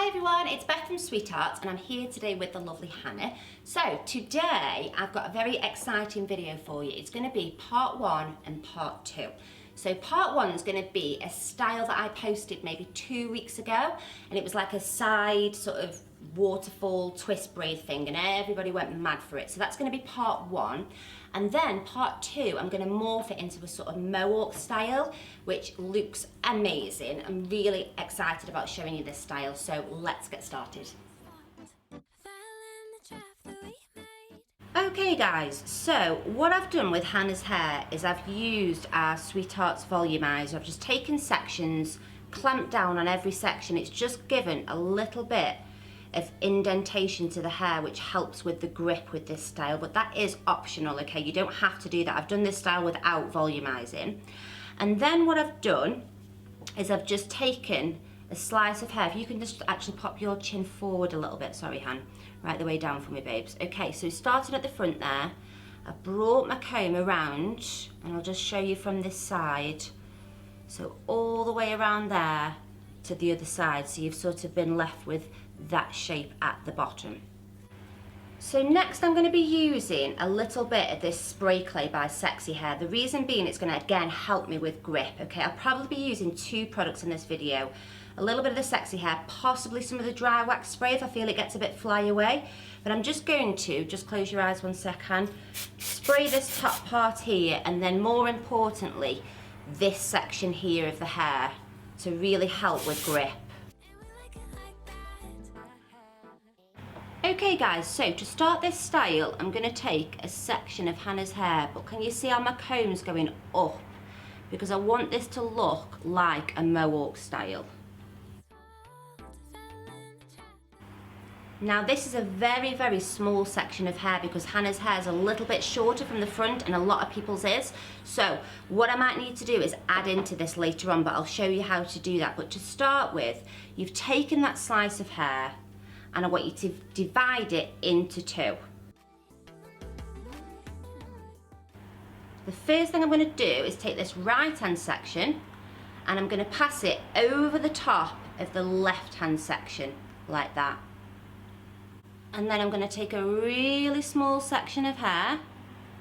everyone, it's Beth from Sweethearts and I'm here today with the lovely Hannah. So today I've got a very exciting video for you. It's going to be part 1 and part 2. So part 1 is going to be a style that I posted maybe 2 weeks ago, and it was like a side sort of waterfall twist braid thing and everybody went mad for it. So that's going to be part 1. And then part 2, I'm going to morph it into a sort of mohawk style, which looks amazing. I'm really excited about showing you this style, so let's get started. Okay guys, so what I've done with Hannah's hair is I've used our Sweethearts volumizer. I've just taken sections, clamped down on every section. It's just given a little bit of indentation to the hair, which helps with the grip with this style, but that is optional, okay? You don't have to do that. I've done this style without volumizing. And then what I've done is I've just taken a slice of hair. If you can just actually pop your chin forward a little bit, sorry Han, right the way down for me babes. Okay, so starting at the front there, I brought my comb around and I'll just show you from this side. So all the way around there to the other side, so you've sort of been left with that shape at the bottom. So next I'm going to be using a little bit of this spray clay by Sexy Hair. The reason being it's going to again help me with grip, okay? I'll probably be using 2 products in this video. A little bit of the Sexy Hair, possibly some of the dry wax spray if I feel it gets a bit fly away. But I'm just going to, just close your eyes one second, spray this top part here, and then more importantly this section here of the hair to really help with grip. Okay guys, so to start this style, I'm going to take a section of Hannah's hair, but can you see how my comb's going up? Because I want this to look like a mohawk style. Now this is a very, very small section of hair because Hannah's hair is a little bit shorter from the front and a lot of people's is. So what I might need to do is add into this later on, but I'll show you how to do that. But to start with, you've taken that slice of hair and I want you to divide it into 2. The first thing I'm going to do is take this right hand section and I'm going to pass it over the top of the left hand section like that. And then I'm going to take a really small section of hair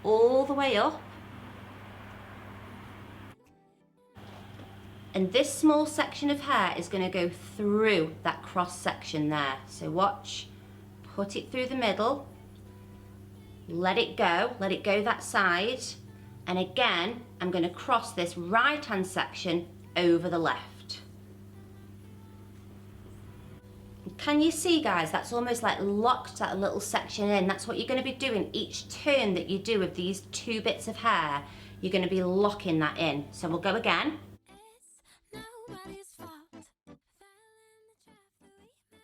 all the way up. And this small section of hair is going to go through that cross section there. So watch, put it through the middle, let it go that side. And again, I'm going to cross this right hand section over the left. Can you see guys, that's almost like locked that little section in. That's what you're going to be doing each turn that you do with these 2 bits of hair. You're going to be locking that in. So we'll go again.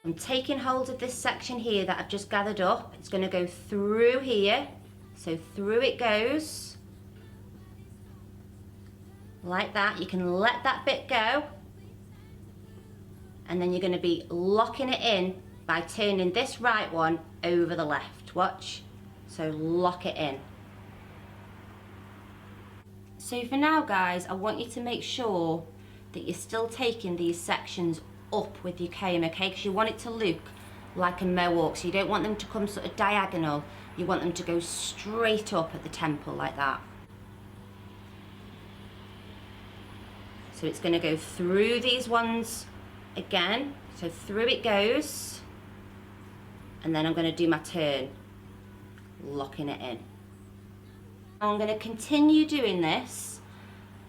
I'm taking hold of this section here that I've just gathered up. It's going to go through here. So through it goes. Like that. You can let that bit go. And then you're going to be locking it in by turning this right one over the left. Watch. So lock it in. So for now guys, I want you to make sure that you're still taking these sections up with your comb, okay? Because you want it to look like a mohawk. So you don't want them to come sort of diagonal. You want them to go straight up at the temple like that. So it's going to go through these ones again, so through it goes, and then I'm going to do my turn, locking it in. I'm going to continue doing this,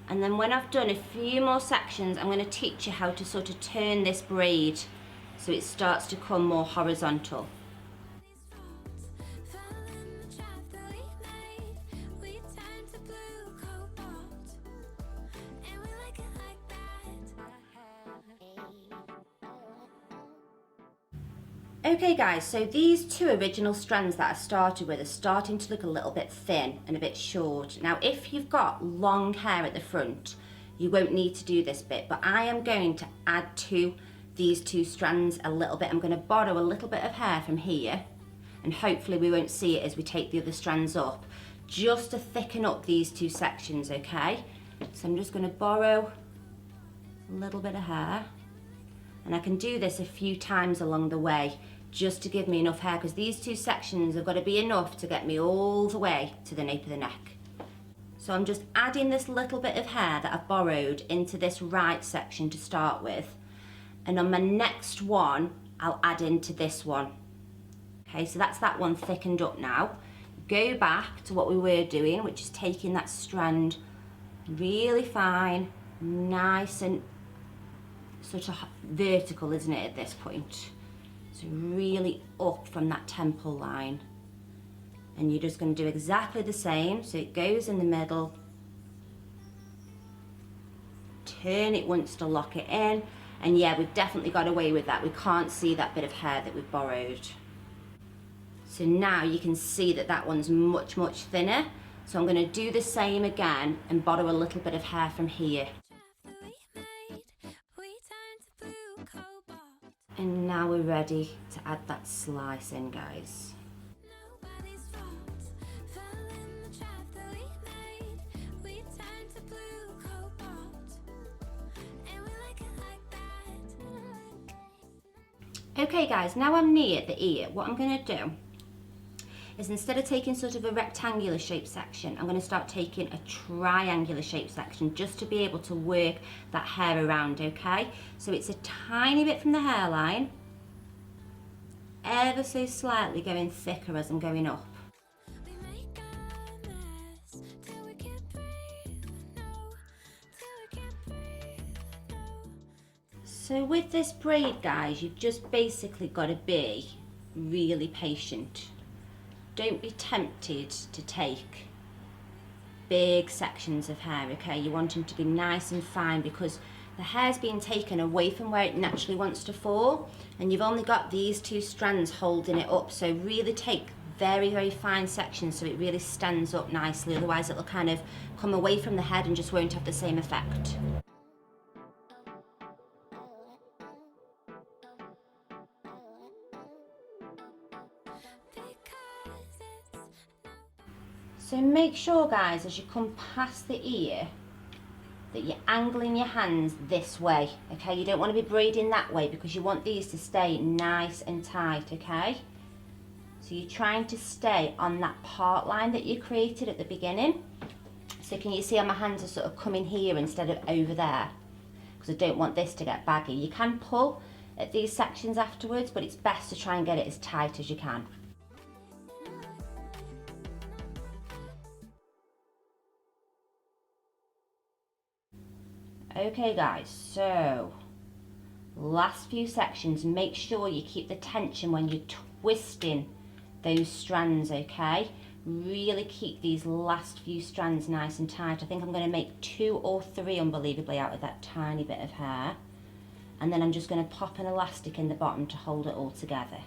and then when I've done a few more sections, I'm going to teach you how to sort of turn this braid so it starts to come more horizontal. Okay guys, so these 2 original strands that I started with are starting to look a little bit thin and a bit short. Now if you've got long hair at the front, you won't need to do this bit, but I am going to add to these 2 strands a little bit. I'm going to borrow a little bit of hair from here, and hopefully we won't see it as we take the other strands up, just to thicken up these 2 sections, okay? So I'm just going to borrow a little bit of hair. And I can do this a few times along the way just to give me enough hair, because these two sections have got to be enough to get me all the way to the nape of the neck. So I'm just adding this little bit of hair that I've borrowed into this right section to start with. And on my next one, I'll add into this one. Okay, so that's that one thickened up now. Go back to what we were doing, which is taking that strand really fine, nice and sort of vertical, isn't it, at this point? So really up from that temple line. And you're just going to do exactly the same. So it goes in the middle. Turn it once to lock it in. And yeah, we've definitely got away with that. We can't see that bit of hair that we've borrowed. So now you can see that that one's much, much thinner. So I'm going to do the same again and borrow a little bit of hair from here. And now we're ready to add that slice in, guys. Okay guys, now I'm near the ear, what I'm going to do is, instead of taking sort of a rectangular shaped section, I'm going to start taking a triangular shaped section just to be able to work that hair around, okay? So it's a tiny bit from the hairline, ever so slightly going thicker as I'm going up. So with this braid, guys, you've just basically got to be really patient. Don't be tempted to take big sections of hair, okay? You want them to be nice and fine, because the hair's being taken away from where it naturally wants to fall, and you've only got these two strands holding it up. So really take very, very fine sections so it really stands up nicely, otherwise it'll kind of come away from the head and just won't have the same effect. So make sure, guys, as you come past the ear, that you're angling your hands this way, okay? You don't want to be braiding that way, because you want these to stay nice and tight, okay? So you're trying to stay on that part line that you created at the beginning. So can you see how my hands are sort of coming here instead of over there? Because I don't want this to get baggy. You can pull at these sections afterwards, but it's best to try and get it as tight as you can. Okay guys, so last few sections, make sure you keep the tension when you're twisting those strands, okay? Really keep these last few strands nice and tight. I think I'm going to make 2 or 3 unbelievably out of that tiny bit of hair. And then I'm just going to pop an elastic in the bottom to hold it all together.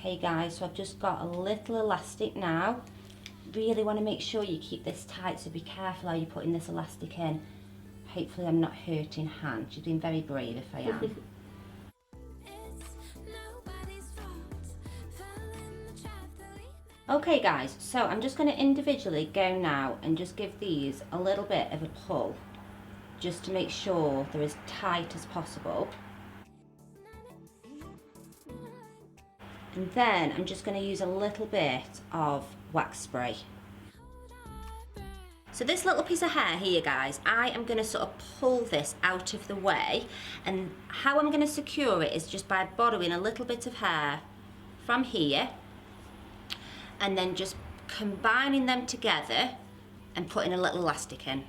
Okay guys, so I've just got a little elastic now. Really want to make sure you keep this tight, so be careful how you're putting this elastic in. Hopefully I'm not hurting hand. She's been very brave if I am. Okay guys, so I'm just going to individually go now and just give these a little bit of a pull, just to make sure they're as tight as possible. And then I'm just going to use a little bit of wax spray. So this little piece of hair here, guys, I am going to sort of pull this out of the way, and how I'm going to secure it is just by borrowing a little bit of hair from here and then just combining them together and putting a little elastic in.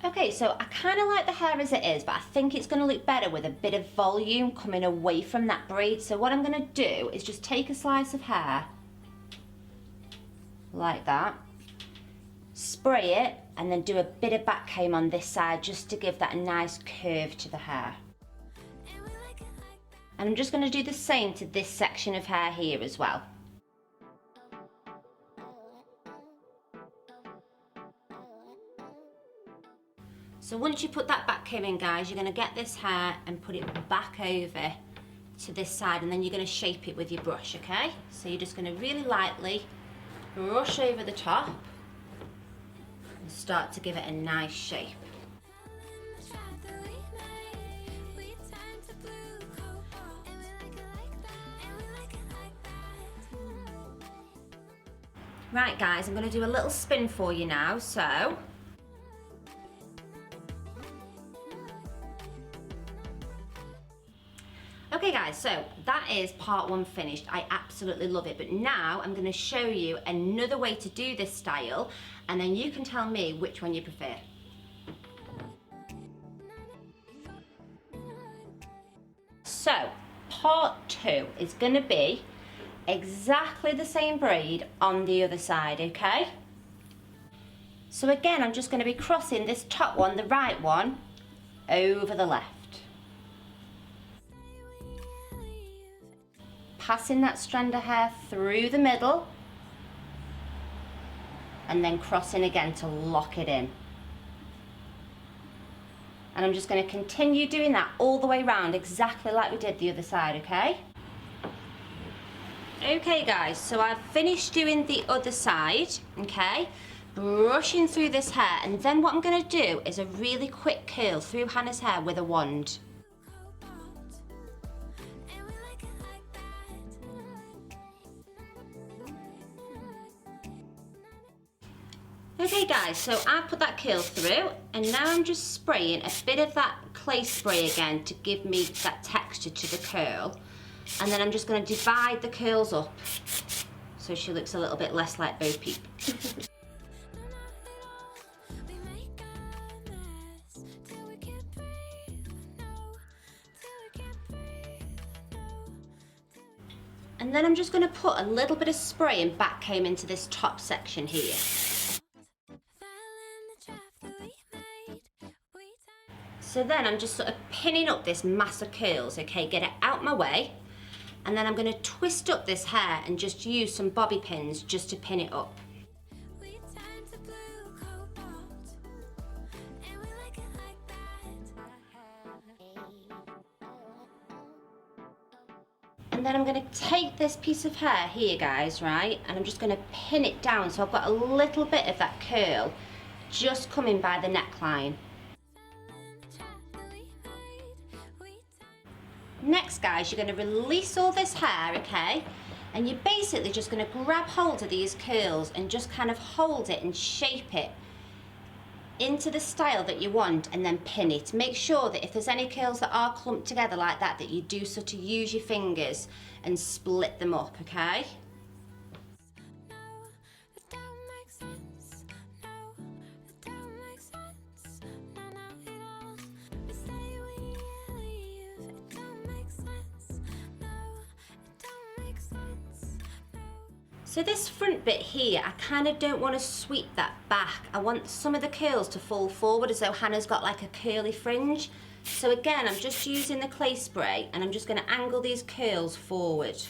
Okay, so I kind of like the hair as it is, but I think it's going to look better with a bit of volume coming away from that braid. So what I'm going to do is just take a slice of hair, like that, spray it, and then do a bit of back comb on this side just to give that a nice curve to the hair. And I'm just going to do the same to this section of hair here as well. So once you put that back comb in, guys, you're going to get this hair and put it back over to this side, and then you're going to shape it with your brush, okay? So you're just going to really lightly brush over the top and start to give it a nice shape. Right guys, I'm going to do a little spin for you now, so okay guys, so that is part one finished. I absolutely love it, but now I'm going to show you another way to do this style, and then you can tell me which one you prefer. So part two is going to be exactly the same braid on the other side, okay? So again, I'm just going to be crossing this top one, the right one, over the left. Passing that strand of hair through the middle, and then crossing again to lock it in. And I'm just going to continue doing that all the way around, exactly like we did the other side, okay? Okay guys, so I've finished doing the other side, okay? Brushing through this hair, and then what I'm going to do is a really quick curl through Hannah's hair with a wand. Okay guys, so I put that curl through, and now I'm just spraying a bit of that clay spray again to give me that texture to the curl. And then I'm just going to divide the curls up so she looks a little bit less like Bo Peep. And then I'm just going to put a little bit of spray and back comb into this top section here. So then I'm just sort of pinning up this mass of curls, okay, get it out my way. And then I'm going to twist up this hair and just use some bobby pins just to pin it up. And then I'm going to take this piece of hair here, guys, right, and I'm just going to pin it down so I've got a little bit of that curl just coming by the neckline. Next guys, you're going to release all this hair, okay, and you're basically just going to grab hold of these curls and just kind of hold it and shape it into the style that you want, and then pin it. Make sure that if there's any curls that are clumped together like that, that you do sort of use your fingers and split them up, okay? So this front bit here, I kind of don't want to sweep that back. I want some of the curls to fall forward as though Hannah's got like a curly fringe. So again, I'm just using the clay spray and I'm just going to angle these curls forward.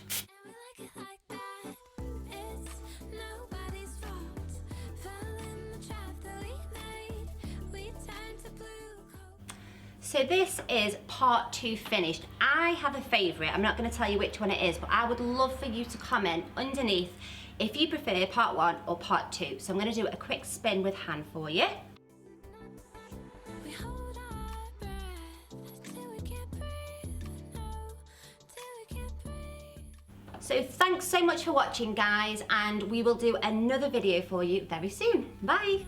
So this is part two finished. I have a favourite. I'm not going to tell you which one it is, but I would love for you to comment underneath if you prefer part one or part two. So I'm going to do a quick spin with hand for you. So thanks so much for watching, guys, and we will do another video for you very soon. Bye.